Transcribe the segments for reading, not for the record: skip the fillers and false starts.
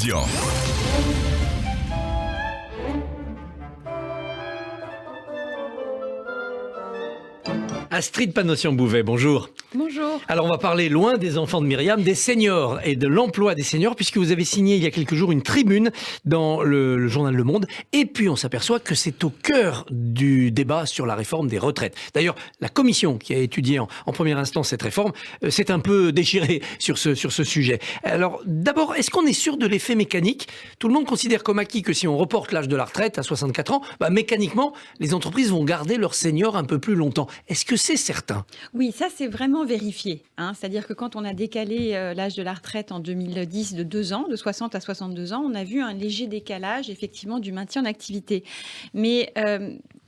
quotidien. Astrid Panosyan-Bouvet, bonjour. Bonjour. Alors on va parler loin des enfants de Myriam, des seniors et de l'emploi des seniors, puisque vous avez signé il y a quelques jours une tribune dans le journal Le Monde. Et puis on s'aperçoit que c'est au cœur du débat sur la réforme des retraites. D'ailleurs, la commission qui a étudié en première instance cette réforme s'est un peu déchirée sur ce sujet. Alors d'abord, est-ce qu'on est sûr de l'effet mécanique ? Tout le monde considère comme acquis que si on reporte l'âge de la retraite à 64 ans, mécaniquement, les entreprises vont garder leurs seniors un peu plus longtemps. Est-ce que c'est certain ? Oui, ça c'est vraiment vérifié. C'est-à-dire que quand on a décalé l'âge de la retraite en 2010 de 2 ans, de 60 à 62 ans, on a vu un léger décalage effectivement du maintien en activité. Mais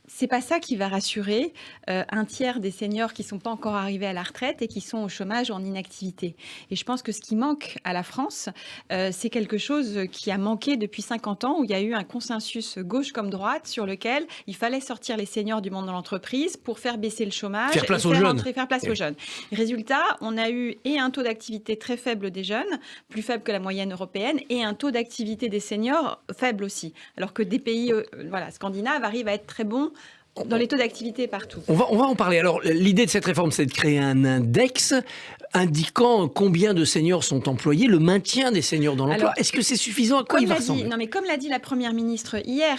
c'est pas ça qui va rassurer un tiers des seniors qui sont pas encore arrivés à la retraite et qui sont au chômage ou en inactivité. Et je pense que ce qui manque à la France, c'est quelque chose qui a manqué depuis 50 ans, où il y a eu un consensus gauche comme droite sur lequel il fallait sortir les seniors du monde de l'entreprise pour faire baisser le chômage, faire place aux jeunes. Faire place aux jeunes. Résultat, on a eu un taux d'activité très faible des jeunes, plus faible que la moyenne européenne, et un taux d'activité des seniors faible aussi. Alors que des pays scandinaves arrivent à être très bons dans les taux d'activité partout. On va en parler. Alors, l'idée de cette réforme, c'est de créer un index indiquant combien de seniors sont employés, le maintien des seniors dans l'emploi. Est-ce que c'est suffisant ? À quoi il va ressembler ? Non, mais comme l'a dit la Première ministre hier,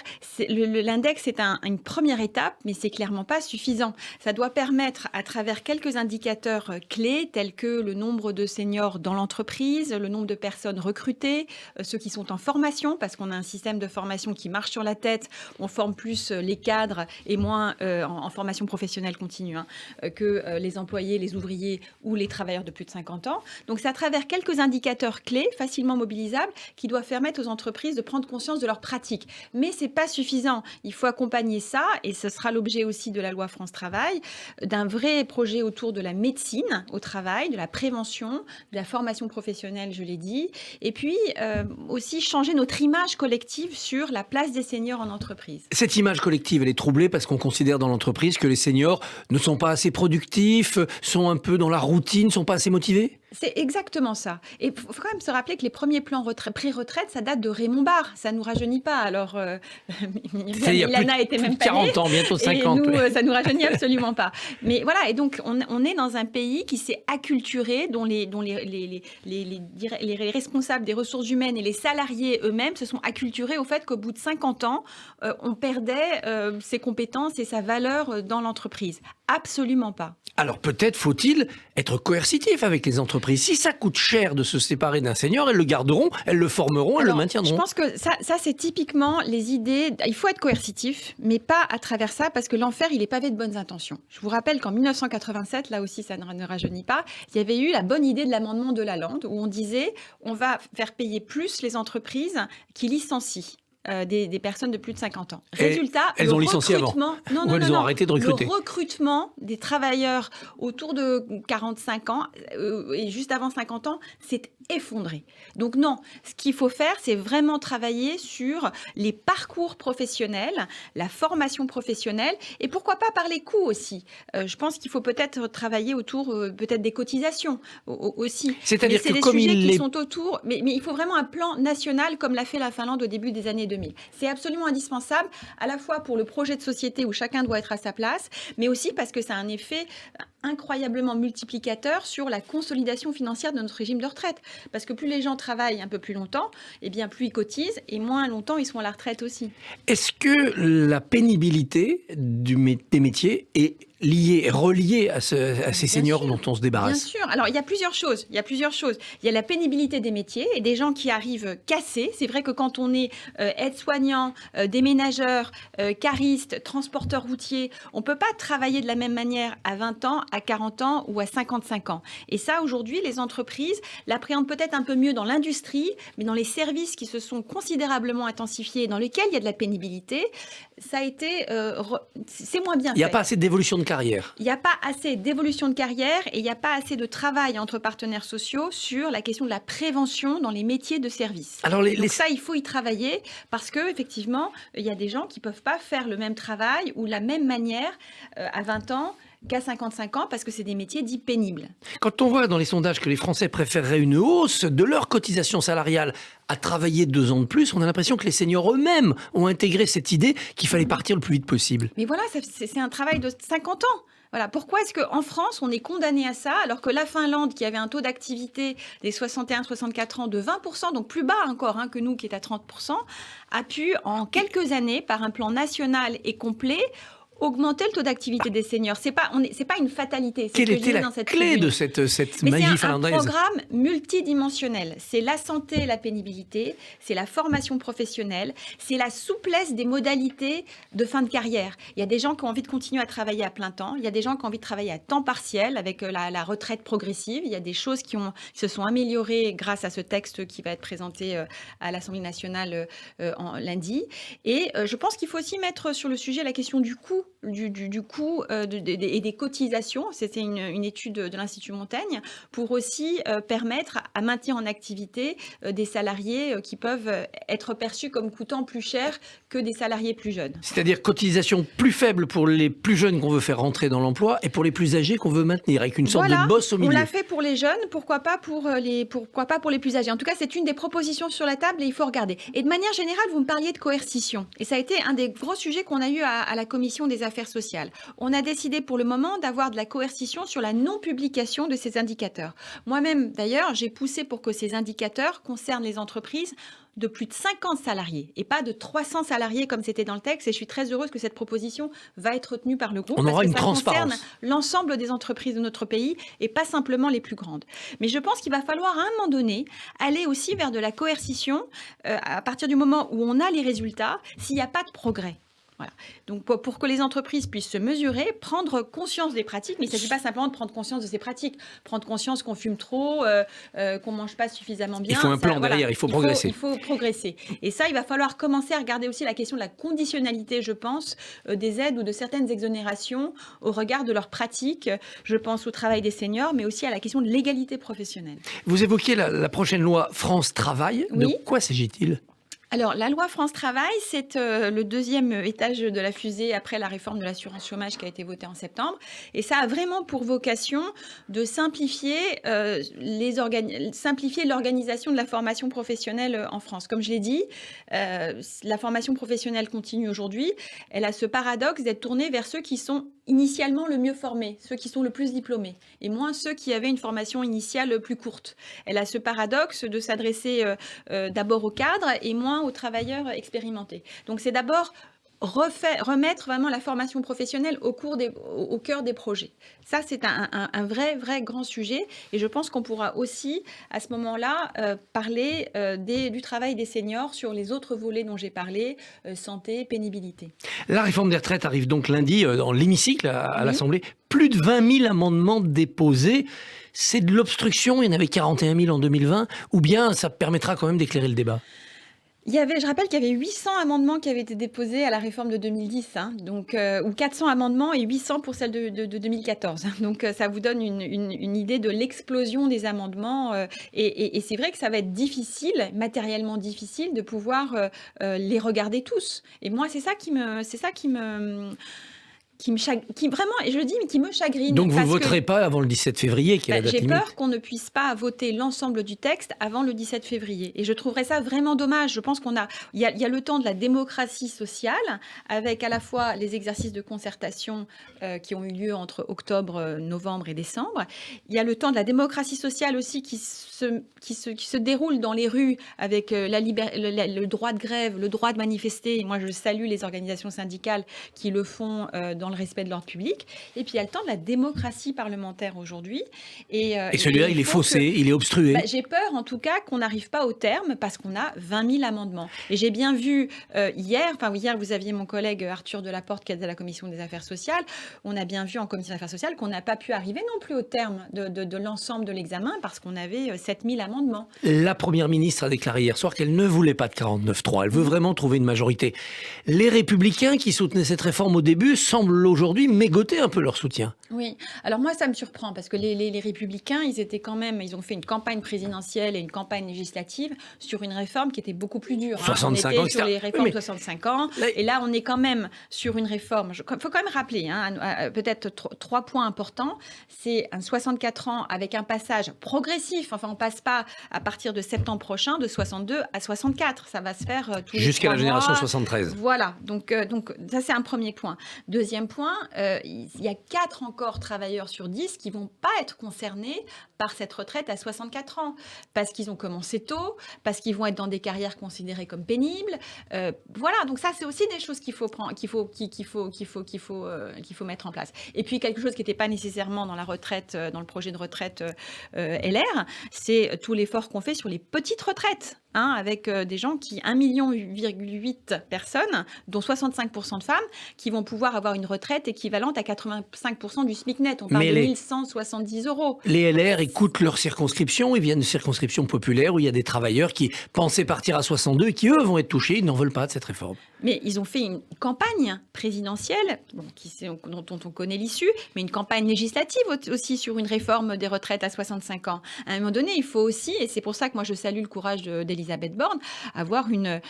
l'index est une première étape, mais c'est clairement pas suffisant. Ça doit permettre, à travers quelques indicateurs clés, tels que le nombre de seniors dans l'entreprise, le nombre de personnes recrutées, ceux qui sont en formation, parce qu'on a un système de formation qui marche sur la tête, on forme plus les cadres et moins en formation professionnelle continue que les employés, les ouvriers ou les travailleurs de plus de 50 ans. Donc c'est à travers quelques indicateurs clés, facilement mobilisables, qui doivent permettre aux entreprises de prendre conscience de leurs pratiques. Mais c'est pas suffisant. Il faut accompagner ça, et ce sera l'objet aussi de la loi France Travail, d'un vrai projet autour de la médecine au travail, de la prévention, de la formation professionnelle, je l'ai dit, et puis aussi changer notre image collective sur la place des seniors en entreprise. Cette image collective, elle est troublée parce qu'on considère dans l'entreprise que les seniors ne sont pas assez productifs, sont un peu dans la routine, sont pas assez motivés ? C'est exactement ça. Et il faut quand même se rappeler que les premiers plans pré-retraite, ça date de Raymond Barre. Ça ne nous rajeunit pas. Alors, Ilana était même pas 40 ans, bientôt 50. Et nous, ça ne nous rajeunit absolument pas. Mais voilà, et donc on est dans un pays qui s'est acculturé, dont les responsables des ressources humaines et les salariés eux-mêmes se sont acculturés au fait qu'au bout de 50 ans, on perdait ses compétences et sa valeur dans l'entreprise. Absolument pas. Alors peut-être faut-il être coercitif avec les entreprises. Si ça coûte cher de se séparer d'un senior, elles le garderont, elles le formeront, elles le maintiendront. Je pense que ça c'est typiquement les idées. Il faut être coercitif, mais pas à travers ça, parce que l'enfer, il est pavé de bonnes intentions. Je vous rappelle qu'en 1987, là aussi ça ne rajeunit pas, il y avait eu la bonne idée de l'amendement de Lalande, où on disait on va faire payer plus les entreprises qui licencient. Des personnes de plus de 50 ans. Résultat, elles ont licencié avant. Elles ont arrêté de recruter. Le recrutement des travailleurs autour de 45 ans et juste avant 50 ans s'est effondré. Donc non, ce qu'il faut faire, c'est vraiment travailler sur les parcours professionnels, la formation professionnelle, et pourquoi pas par les coûts aussi. Je pense qu'il faut peut-être travailler autour peut-être des cotisations aussi. C'est-à-dire que des comme sujets qui sont autour, mais il faut vraiment un plan national comme l'a fait la Finlande au début des années 2000. C'est absolument indispensable, à la fois pour le projet de société où chacun doit être à sa place, mais aussi parce que ça a un effet incroyablement multiplicateur sur la consolidation financière de notre régime de retraite. Parce que plus les gens travaillent un peu plus longtemps, et bien plus ils cotisent, et moins longtemps ils sont à la retraite aussi. Est-ce que la pénibilité des métiers est reliée à ces seniors dont on se débarrasse ? Bien sûr. Alors, il y a plusieurs choses. Il y a la pénibilité des métiers et des gens qui arrivent cassés. C'est vrai que quand on est aide-soignant, déménageur, cariste, transporteur routier, on ne peut pas travailler de la même manière à 20 ans, à 40 ans ou à 55 ans. Et ça, aujourd'hui, les entreprises l'appréhendent peut-être un peu mieux dans l'industrie, mais dans les services qui se sont considérablement intensifiés, dans lesquels il y a de la pénibilité, ça a été... c'est moins bien fait. Il n'y a pas assez d'évolution de carrière. Il n'y a pas assez d'évolution de carrière et il n'y a pas assez de travail entre partenaires sociaux sur la question de la prévention dans les métiers de service. Alors Donc ça, il faut y travailler parce qu'effectivement, il y a des gens qui ne peuvent pas faire le même travail ou la même manière à 20 ans qu'à 55 ans parce que c'est des métiers dits pénibles. Quand on voit dans les sondages que les Français préféreraient une hausse de leur cotisation salariale à travailler 2 ans de plus, on a l'impression que les seniors eux-mêmes ont intégré cette idée qu'il fallait partir le plus vite possible. Mais voilà, c'est un travail de 50 ans. Voilà. Pourquoi est-ce qu'en France, on est condamné à ça, alors que la Finlande, qui avait un taux d'activité des 61-64 ans de 20%, donc plus bas encore que nous, qui est à 30%, a pu, en quelques années, par un plan national et complet, augmenter le taux d'activité des seniors. C'est pas une fatalité. Quelle était la clé de cette magie finlandaise ? C'est un programme multidimensionnel. C'est la santé et la pénibilité, c'est la formation professionnelle, c'est la souplesse des modalités de fin de carrière. Il y a des gens qui ont envie de continuer à travailler à plein temps, il y a des gens qui ont envie de travailler à temps partiel avec la retraite progressive. Il y a des choses qui se sont améliorées grâce à ce texte qui va être présenté à l'Assemblée nationale lundi. Et je pense qu'il faut aussi mettre sur le sujet la question du coût. Du coût et des cotisations. C'était une étude de l'Institut Montaigne pour aussi permettre à maintenir en activité des salariés qui peuvent être perçus comme coûtant plus cher que des salariés plus jeunes. C'est-à-dire cotisation plus faible pour les plus jeunes qu'on veut faire rentrer dans l'emploi et pour les plus âgés qu'on veut maintenir, avec une sorte de bosse au milieu. On l'a fait pour les jeunes, pourquoi pas pour les plus âgés. En tout cas, c'est une des propositions sur la table et il faut regarder. Et de manière générale, vous me parliez de coercition. Et ça a été un des gros sujets qu'on a eu à la Commission des affaires sociales. On a décidé pour le moment d'avoir de la coercition sur la non-publication de ces indicateurs. Moi-même, d'ailleurs, j'ai poussé pour que ces indicateurs concernent les entreprises de plus de 50 salariés et pas de 300 salariés comme c'était dans le texte. Et je suis très heureuse que cette proposition va être retenue par le groupe. On aura une transparence. Ça transparence. concerne l'ensemble des entreprises de notre pays et pas simplement les plus grandes. Mais je pense qu'il va falloir à un moment donné aller aussi vers de la coercition à partir du moment où on a les résultats, s'il n'y a pas de progrès. Voilà. Donc pour que les entreprises puissent se mesurer, prendre conscience des pratiques, mais il ne s'agit pas simplement de prendre conscience de ces pratiques, prendre conscience qu'on fume trop, qu'on ne mange pas suffisamment bien. Il faut un plan derrière, il faut progresser. Il faut progresser. Et ça, il va falloir commencer à regarder aussi la question de la conditionnalité, je pense, des aides ou de certaines exonérations au regard de leurs pratiques. Je pense au travail des seniors, mais aussi à la question de l'égalité professionnelle. Vous évoquiez la prochaine loi France Travail. Oui. De quoi s'agit-il ? Alors, la loi France Travail, c'est le deuxième étage de la fusée après la réforme de l'assurance chômage qui a été votée en septembre. Et ça a vraiment pour vocation de simplifier l'organisation de la formation professionnelle en France. Comme je l'ai dit, la formation professionnelle continue aujourd'hui. Elle a ce paradoxe d'être tournée vers ceux qui sont initialement le mieux formés, ceux qui sont le plus diplômés, et moins ceux qui avaient une formation initiale plus courte. Elle a ce paradoxe de s'adresser d'abord aux cadres et moins aux travailleurs expérimentés. Donc c'est d'abord remettre vraiment la formation professionnelle au cœur des projets. Ça, c'est un vrai grand sujet. Et je pense qu'on pourra aussi, à ce moment-là, parler du travail des seniors sur les autres volets dont j'ai parlé, santé, pénibilité. La réforme des retraites arrive donc lundi dans l'hémicycle à l'Assemblée. Plus de 20 000 amendements déposés. C'est de l'obstruction, il y en avait 41 000 en 2020, ou bien ça permettra quand même d'éclairer le débat ? Je rappelle qu'il y avait 800 amendements qui avaient été déposés à la réforme de 2010, ou 400 amendements et 800 pour celle de 2014. Donc ça vous donne une idée de l'explosion des amendements. Et c'est vrai que ça va être difficile, matériellement difficile, de pouvoir les regarder tous. Et moi, c'est ça qui vraiment, et je le dis, mais qui me chagrine. Donc vous ne voterez pas avant le 17 février, qui est la date limite. J'ai peur qu'on ne puisse pas voter l'ensemble du texte avant le 17 février. Et je trouverais ça vraiment dommage. Je pense il y a le temps de la démocratie sociale, avec à la fois les exercices de concertation qui ont eu lieu entre octobre, novembre et décembre. Il y a le temps de la démocratie sociale aussi qui se déroule dans les rues avec le droit de grève, le droit de manifester. Et moi, je salue les organisations syndicales qui le font dans le respect de l'ordre public. Et puis, il y a le temps de la démocratie parlementaire aujourd'hui. Et celui-là, il est faussé, il est obstrué. J'ai peur, en tout cas, qu'on n'arrive pas au terme parce qu'on a 20 000 amendements. Et j'ai bien vu hier, vous aviez mon collègue Arthur Delaporte qui est à la Commission des affaires sociales. On a bien vu en Commission des affaires sociales qu'on n'a pas pu arriver non plus au terme de l'ensemble de l'examen parce qu'on avait 7 000 amendements. La Première ministre a déclaré hier soir qu'elle ne voulait pas de 49.3. Elle veut vraiment trouver une majorité. Les Républicains qui soutenaient cette réforme au début semblent semblent aujourd'hui mégoter un peu leur soutien. Oui, alors moi ça me surprend parce que les Républicains, ils ont fait une campagne présidentielle et une campagne législative sur une réforme qui était beaucoup plus dure. 65 on ans, était sur etc. les réformes Mais 65 ans, là, et là on est quand même sur une réforme. Il faut quand même rappeler, peut-être trois points importants. C'est un 64 ans avec un passage progressif. Enfin, on passe pas à partir de septembre prochain de 62 à 64. Ça va se faire tous les jusqu'à 3 la génération mois. 73. Voilà, donc ça c'est un premier point. Deuxième point, il y a 4 encore travailleurs sur 10 qui vont pas être concernés par cette retraite à 64 ans, parce qu'ils ont commencé tôt, parce qu'ils vont être dans des carrières considérées comme pénibles. Voilà, donc ça c'est aussi des choses qu'il faut mettre en place. Et puis quelque chose qui n'était pas nécessairement dans la retraite, dans le projet de retraite LR, c'est tout l'effort qu'on fait sur les petites retraites. Avec des gens 1,8 million de personnes, dont 65% de femmes, qui vont pouvoir avoir une retraite équivalente à 85% du SMIC net. On parle de 1 170 €. Les LR écoutent leur circonscription, ils viennent de circonscriptions populaires où il y a des travailleurs qui pensaient partir à 62 et qui, eux, vont être touchés, ils n'en veulent pas de cette réforme. Mais ils ont fait une campagne présidentielle, dont on connaît l'issue, mais une campagne législative aussi sur une réforme des retraites à 65 ans. À un moment donné, il faut aussi, et c'est pour ça que moi je salue le courage d'Elisabeth Borne, avoir une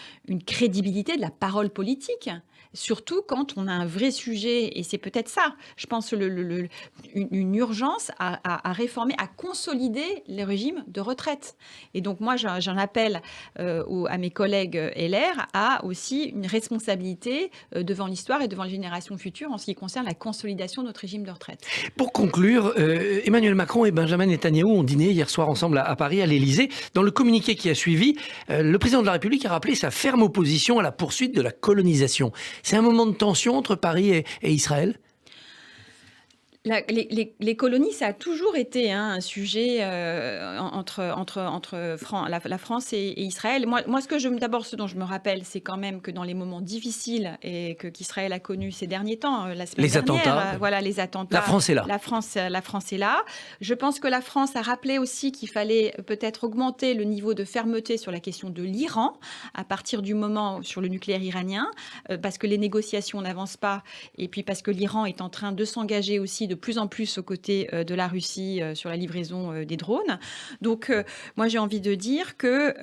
crédibilité de la parole politique. Surtout quand on a un vrai sujet, et c'est peut-être ça, je pense, une urgence à réformer, à consolider les régimes de retraite. Et donc moi, j'en appelle à mes collègues LR à aussi une responsabilité devant l'histoire et devant les générations futures en ce qui concerne la consolidation de notre régime de retraite. Pour conclure, Emmanuel Macron et Benjamin Netanyahou ont dîné hier soir ensemble à Paris, à l'Élysée. Dans le communiqué qui a suivi, le président de la République a rappelé sa ferme opposition à la poursuite de la colonisation. C'est un moment de tension entre Paris et Israël ? Les colonies, ça a toujours été un sujet entre la France et Israël. Moi, d'abord, ce dont je me rappelle, c'est quand même que dans les moments difficiles qu'Israël a connus ces derniers temps, la semaine dernière, les attentats. La France est là. La France est là. Je pense que la France a rappelé aussi qu'il fallait peut-être augmenter le niveau de fermeté sur la question de l'Iran à partir du moment sur le nucléaire iranien, parce que les négociations n'avancent pas, et puis parce que l'Iran est en train de s'engager aussi de plus en plus aux côtés de la Russie sur la livraison des drones. Donc, moi, j'ai envie de dire que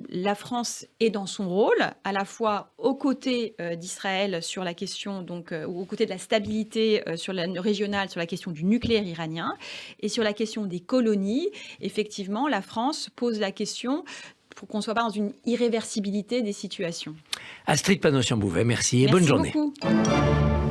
la France est dans son rôle, à la fois aux côtés d'Israël sur la question, aux côtés de la stabilité régionale sur la question du nucléaire iranien, et sur la question des colonies. Effectivement, la France pose la question pour qu'on ne soit pas dans une irréversibilité des situations. Astrid Panosyan-Bouvet, merci et bonne journée. Merci beaucoup.